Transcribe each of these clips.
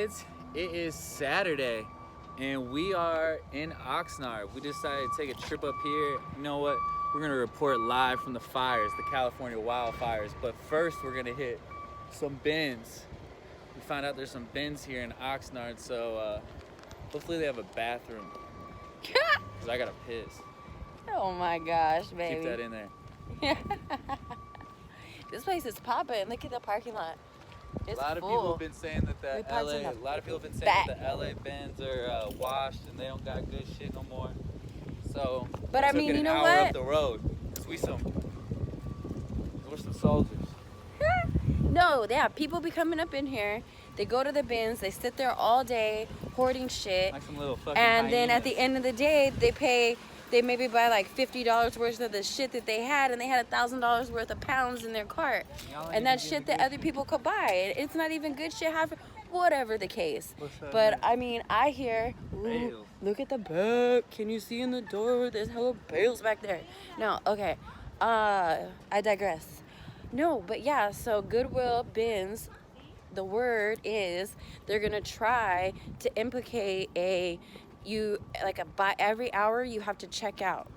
kids, it is Saturday and we are in Oxnard. We decided to take a trip up here. You know what? We're gonna report live from the fires, the California wildfires. But first we're gonna hit some bins. We found out there's some bins here in Oxnard, so hopefully they have a bathroom. Cause I gotta piss. Oh my gosh, baby. Keep that in there. This place is popping. Look at the parking lot. It's a lot of full. people have been saying that the LA bins are washed and they don't got good shit no more. So, but I mean, you know what? Up the road, cause we're some soldiers. No, yeah, people be coming up in here. They go to the bins. They sit there all day hoarding shit. Like some little fucking and then hyenas. at the end of the day, they maybe buy like $50 worth of the shit that they had, and they had $1,000 worth of pounds in their cart, and that shit that other people could buy. It's not even good shit, whatever the case. But I mean, I hear, ooh, look at the back. Can you see in the door? There's hella bales back there. No, okay. I digress. No, but yeah. So Goodwill bins. The word is they're gonna try to implicate by every hour you have to check out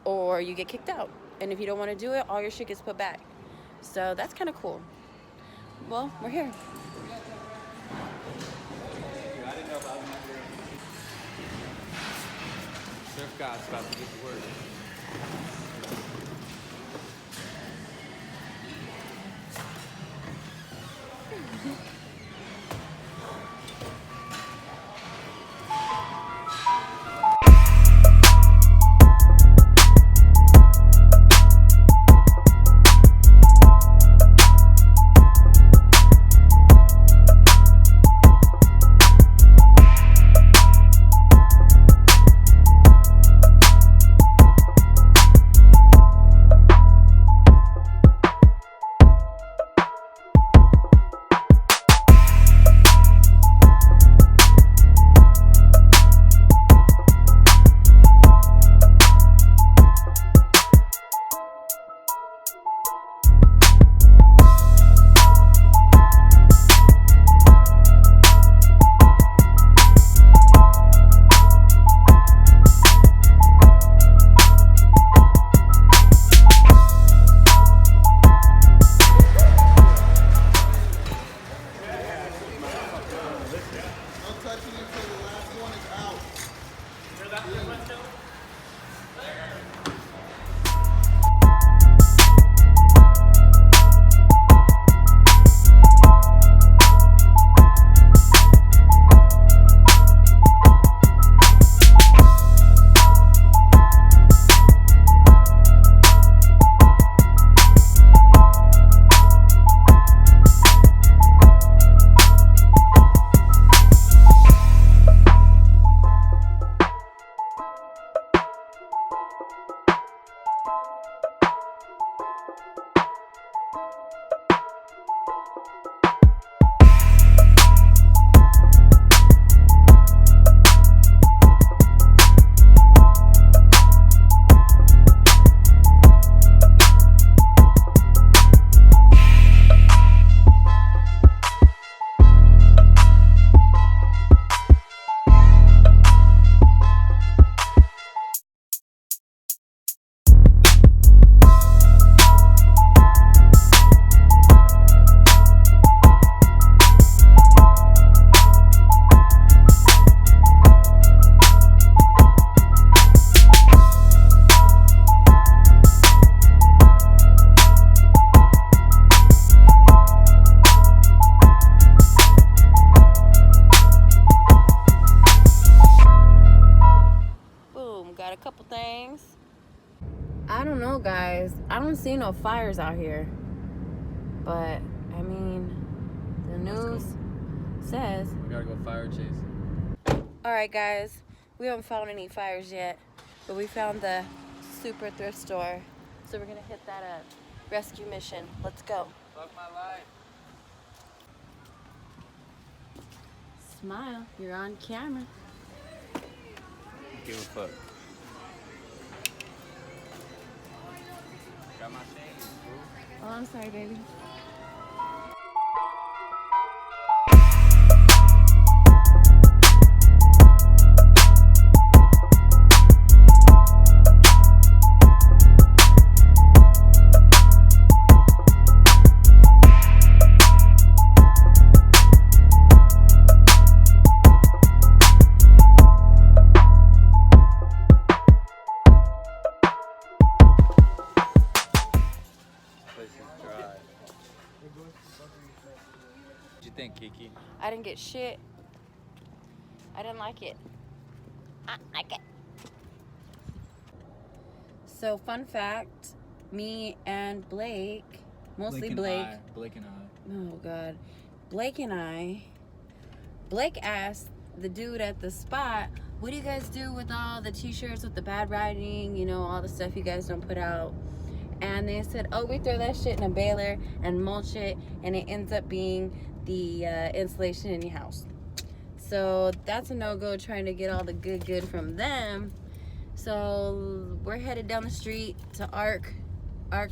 or you get kicked out, and if you don't want to do it, all your shit gets put back. So that's kind of cool. Well, we're here. Surf God's about to get to work. I don't know, guys. I don't see no fires out here. But, I mean, the news says... We gotta go fire chasing. Alright, guys. We haven't found any fires yet. But we found the super thrift store. So we're gonna hit that rescue mission. Let's go. Fuck my life. Smile. You're on camera. Give a fuck. Got my shades, bro. Oh, I'm sorry, baby. What'd you think, Kiki? I didn't get shit. I didn't like it. I like it. So, fun fact, me and Blake, mostly Blake. Blake and I. Oh, God. Blake asked the dude at the spot, what do you guys do with all the t-shirts with the bad writing, you know, all the stuff you guys don't put out? And they said, oh, we throw that shit in a baler and mulch it, and it ends up being the insulation in your house. So that's a no-go, trying to get all the good from them. So we're headed down the street to Arc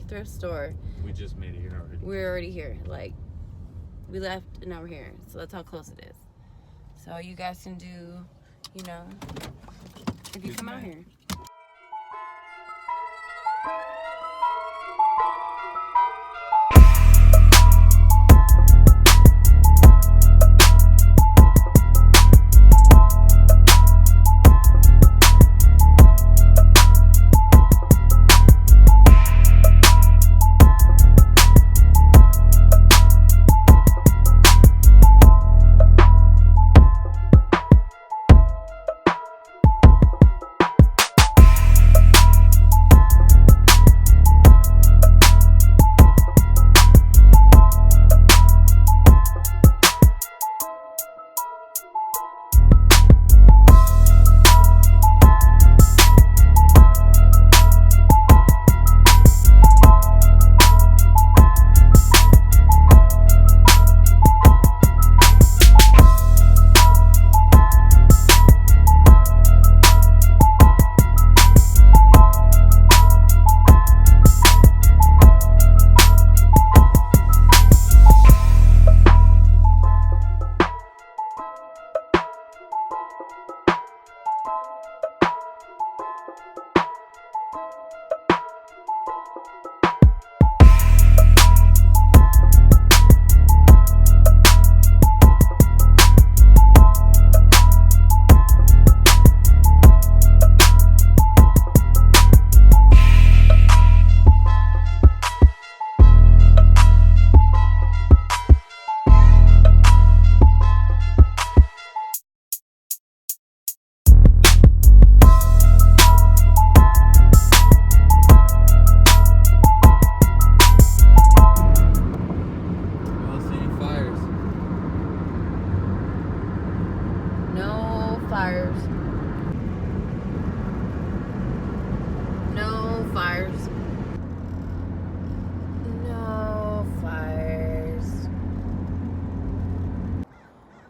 thrift store. We just made it here already. We're already here. Like, we left and now we're here. So that's how close it is. So you guys can do, you know, if you come out here.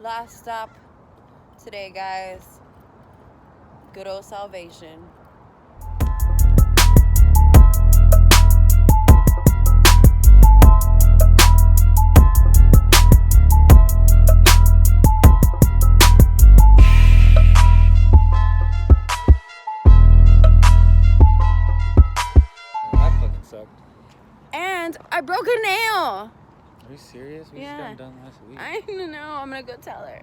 Last stop today, guys. Good old Salvation. That fucking sucked. And I broke a nail. Are you serious? We Yeah. just got done last week. I don't know. I'm gonna go tell her.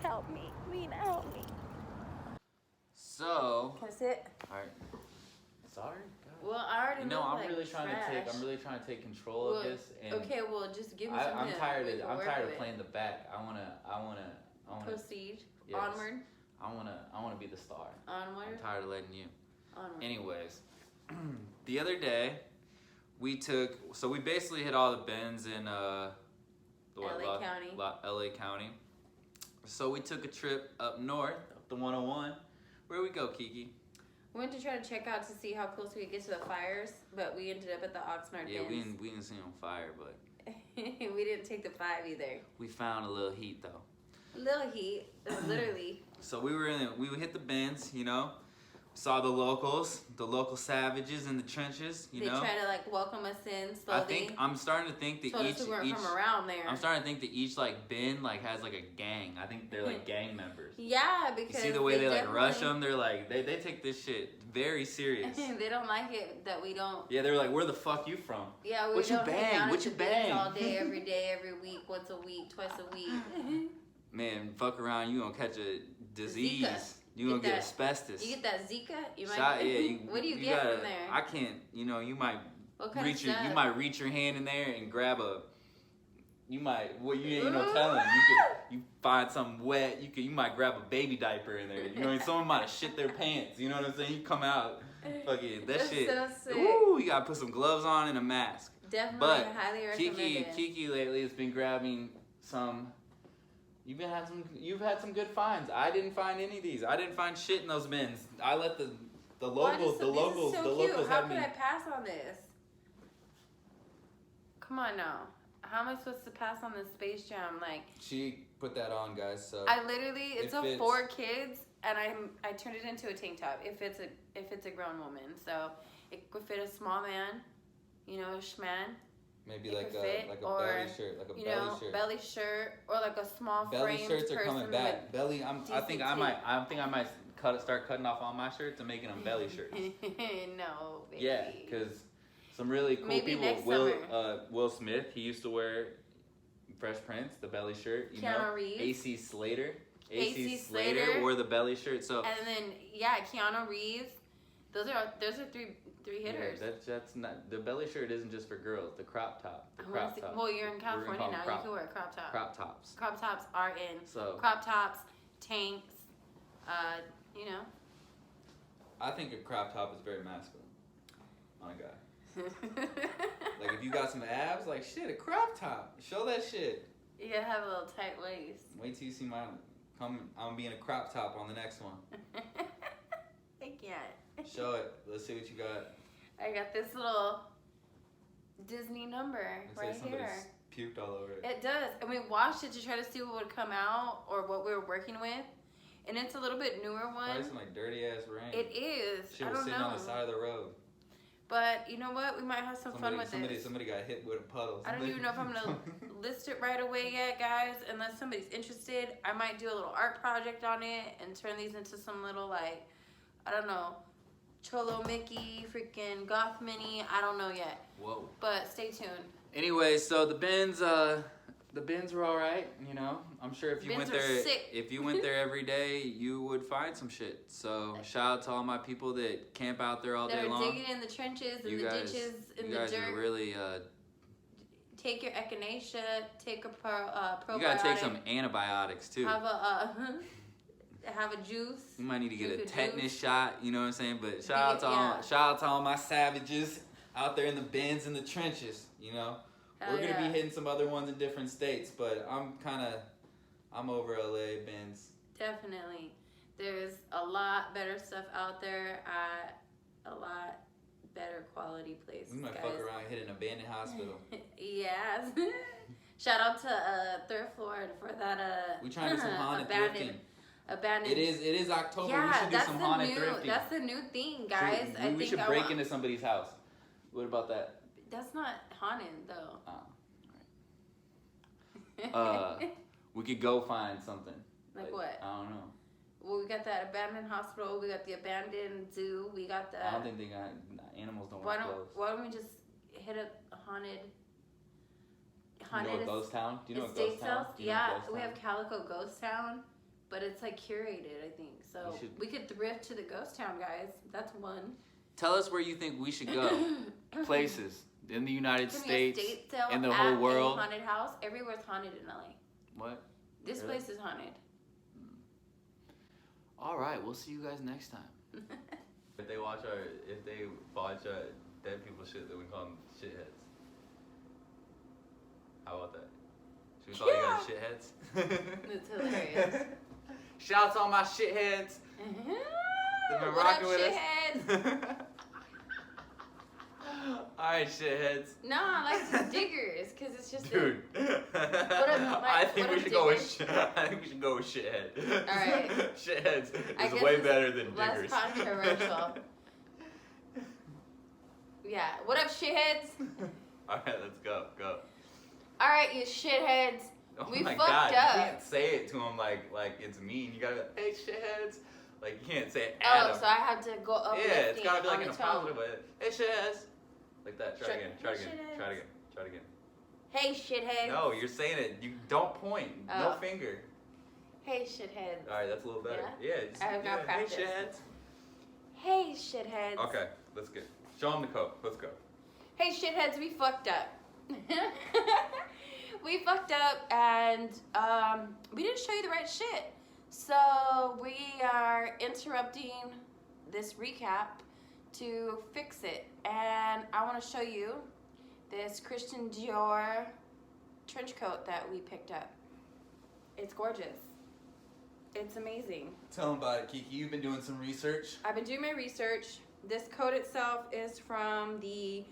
Help me. Lena, help me. So, Can I sit? alright. Sorry? God. Well, I already You know, look I'm like really trying trash. to take control Well, of this, and okay, well, just give me I'm something. tired we of can I'm work tired with. of playing the back. I wanna Proceed. yes. Onward. I wanna be the star. I'm Onward. tired of letting you. Onward. Anyways, the other day we basically hit all the bins in LA County. LA County. So we took a trip up north, up the 101. Where we go, Kiki? We went to try to check out to see how close we could get to the fires, but we ended up at the Oxnard Yeah, bins. we didn't see on fire, but We didn't take the 5 either. we found a little heat though. A little heat, literally. So we hit the bins, you know. Saw the local savages in the trenches, you They know. try to like welcome us in slowly. I'm starting to think that Told us we weren't from around there. I'm starting to think that each like bin like has like a gang. I think they're like gang members. Yeah, You because see the way they like rush definitely- them? They're like they take this shit very serious. They don't like it that we don't. Yeah, they're like, where the fuck you from? Yeah, we What you don't hang bang? out What at you the bins bang? all day, every day, every week, once a week, twice a week. Man, fuck around, you gonna catch a disease. Zika. You gonna Get get that- asbestos. You get that Zika? You might. Shot, yeah, What do you you get gotta, from there? I can't. You know, you might What kind of you stuff? might reach your hand in there and grab a you might, well, you ain't no telling. You find something wet. You might grab a baby diaper in there. You know, someone might have shit their pants. You know what I'm saying? You come out, fucking that That's shit. so sick. Ooh, you gotta put some gloves on and a mask. Definitely, But highly recommended. Kiki lately has been grabbing some. You've had some good finds. I didn't find any of these. I didn't find shit in those bins. I let the locals This is so cute. How have could me. I pass on this? Come on now. How am I supposed to pass on this Space Jam? Like, She put that on, guys. So I literally, it's It a fits. 4 kids, and I turned it into a tank top. If it's a grown woman, so it could fit a small man, you know, a schman. maybe It like could fit, a or, belly shirt, like a you belly know, shirt. belly shirt, or like a small Belly framed shirts are person coming back. with Belly, I think I might start cutting off all my shirts and making them belly shirts. No, baby. Yeah, because some really cool Maybe people. next Will Smith, he used to wear Fresh Prince, the belly shirt. You Keanu know, Reeves. AC Slater. AC Slater wore the belly shirt. So And then Keanu Reeves. Those are three hitters. yeah, that's not, the belly shirt isn't just for girls. The crop top, I wanna see- Well, you're in California call now. them You can wear a crop top. crop tops. Crop tops are in. So Crop tops, tanks. You know. I think a crop top is very masculine on a guy. Like if you got some abs, like shit, a crop top. Show that shit. You gotta have a little tight waist. Wait till you see my I'm gonna be in a crop top on the next one. I can't. Show it. Let's see what you got. I got this little Disney number Looks right like somebody's here. puked all over it. It does. And we washed it to try to see what would come out or what we were working with. And it's a little bit newer one. Probably some like dirty ass rain. It is. Shit I was don't sitting know. on the side of the road. But you know what? We might have some fun with this. Somebody got hit with a puddle. I don't even know if I'm gonna list it right away yet, guys. Unless somebody's interested, I might do a little art project on it and turn these into some little like, I don't know, Cholo Mickey, freaking Goth Mini. I don't know yet. Whoa. But stay tuned. Anyway, so the bins were all right. You know, I'm sure if you Bins went are there, sick. if you went there every day, you would find some shit. So shout out to all my people that camp out there all That day are long. digging in the trenches, in You the guys, ditches, in you the guys dirt. are really. Take your echinacea. Take a probiotic. You gotta take some antibiotics too. Have a have a juice. You might need to get Drink a a tetanus juice. shot. You know what I'm saying? But shout out to all my savages out there in the bins and the trenches. You know, Hell we're gonna yeah. be hitting some other ones in different states, but I'm over LA bins. Definitely. There's a lot better stuff out there at a lot better quality places. We might guys. fuck around and hit an abandoned hospital. Yes. Shout out to Thrift Lord for that We trying to do some haunted thrifting. abandoned. It is October. Yeah, we should do that's some the haunted new. thrifting. That's the new thing, guys. We should break into somebody's house. What about that? That's not haunted though. We could go find something. Like what? I don't know. Well, we got that abandoned hospital. We got the abandoned zoo. We got the. I don't think they got animals. Don't Why wear don't clothes. Why don't we just hit a haunted? You know a ghost town? Do you know a estate ghost town? sales? Do you know a Yeah, ghost we town? have Calico Ghost Town, but it's like curated, I think. So we could thrift to the ghost town, guys. That's one. Tell us where you think we should go. Places in the United Could be a States, estate sale in the at whole a world. haunted house. Everywhere's haunted in LA. What? This Really? place is haunted. All right, we'll see you guys next time. If they watch our dead people shit, then we call them shitheads. How about that? Should we call you guys shitheads? That's hilarious. Shout out to all my shitheads. They've been What rocking up, with shitheads? us. All right, shitheads. No, I like the diggers because it's just Dude, I think we should go with shithead. All right. Shitheads I is guess way it's better than less diggers. controversial. Yeah. What up, shitheads? All right, let's go. All right, you shitheads. Oh We my fucked God, up. you can't say it to them like it's mean. You gotta be like, hey, shitheads. Like you can't say it at Oh, them. so I have to go up. Yeah, it's gotta be like in a tone. positive way. Hey, shitheads. Like that. Try Hey, again. shitheads. Try it again. Hey, shitheads. No, you're saying it. You don't point. No Oh. finger. Hey, shitheads. All right, that's a little better. Yeah? Yeah. Just, I have not practiced. Hey, shitheads. Hey, shitheads. Okay, let's get. Show them the code. Let's go. Hey, shitheads, we fucked up. We fucked up and we didn't show you the right shit. So we are interrupting this recap to fix it. And I want to show you this Christian Dior trench coat that we picked up. It's gorgeous. It's amazing. Tell them about it, Kiki. You've been doing some research. I've been doing my research. This coat itself is from the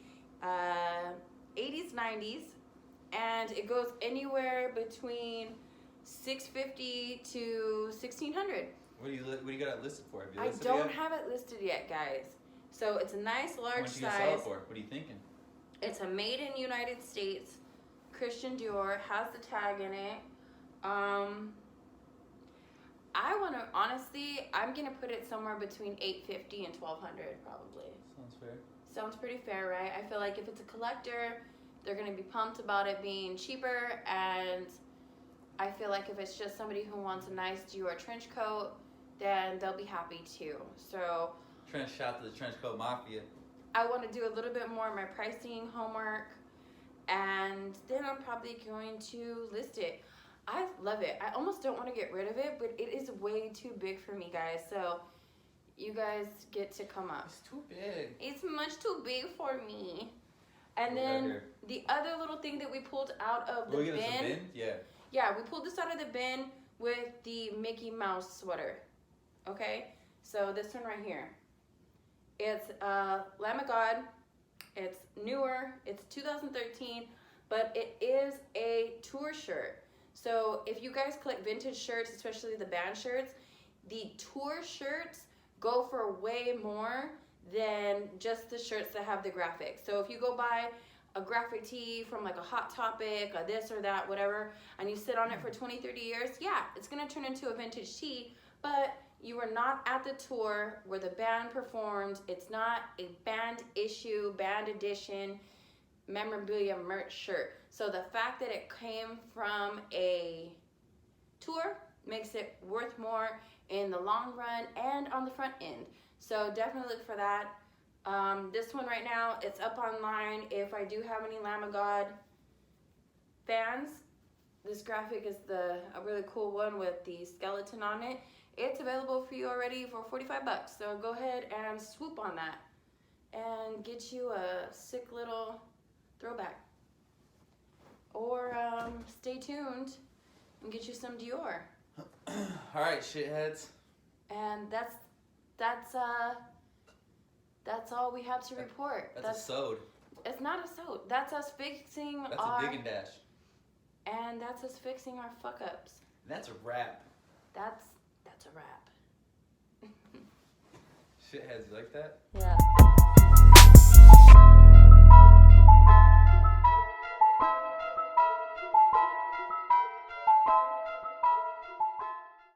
80s, 90s, and it goes anywhere between $650 to $1,600. What do you got it listed for? Have you I listed don't it yet? have it listed yet, guys. So it's a nice large What you gonna sell it size. for? What are you thinking? It's a made in United States. Christian Dior has the tag in it. I want to, honestly, I'm going to put it somewhere between $850 and $1,200 probably. Sounds fair. Sounds pretty fair, right? I feel like if it's a collector, they're going to be pumped about it being cheaper, and I feel like if it's just somebody who wants a nice Dior trench coat, then they'll be happy too. So Trying to shout to the trench coat mafia. I want to do a little bit more of my pricing homework, and then I'm probably going to list it. I love it. I almost don't want to get rid of it, but it is way too big for me, guys. So you guys get to come up. It's too big. It's much too big for me. And What we got then here? the other little thing that we pulled out of the Will we get us a bin. bin? Yeah. Yeah, we pulled this out of the bin with the Mickey Mouse sweater. Okay? So this one right here. It's Lamb of God. It's newer. It's 2013, but it is a tour shirt. So if you guys collect vintage shirts, especially the band shirts, the tour shirts go for way more than just the shirts that have the graphics. So if you go buy a graphic tee from like a Hot Topic, or this or that, whatever, and you sit on it for 20, 30 years, yeah, it's gonna turn into a vintage tee, but you are not at the tour where the band performed. It's not a band issue, band edition, memorabilia merch shirt. So the fact that it came from a tour makes it worth more in the long run and on the front end. So definitely look for that. This one right now, it's up online. If I do have any Lamb of God fans, this graphic is a really cool one with the skeleton on it. It's available for you already for $45. So go ahead and swoop on that and get you a sick little throwback. Or stay tuned and get you some Dior. All right, shitheads. And that's all we have to report. That's a sewed. It's not a sew. That's us fixing That's our. a dig and dash. And that's us fixing our fuck ups. That's a wrap. That's a wrap. Shitheads, you like that? Yeah.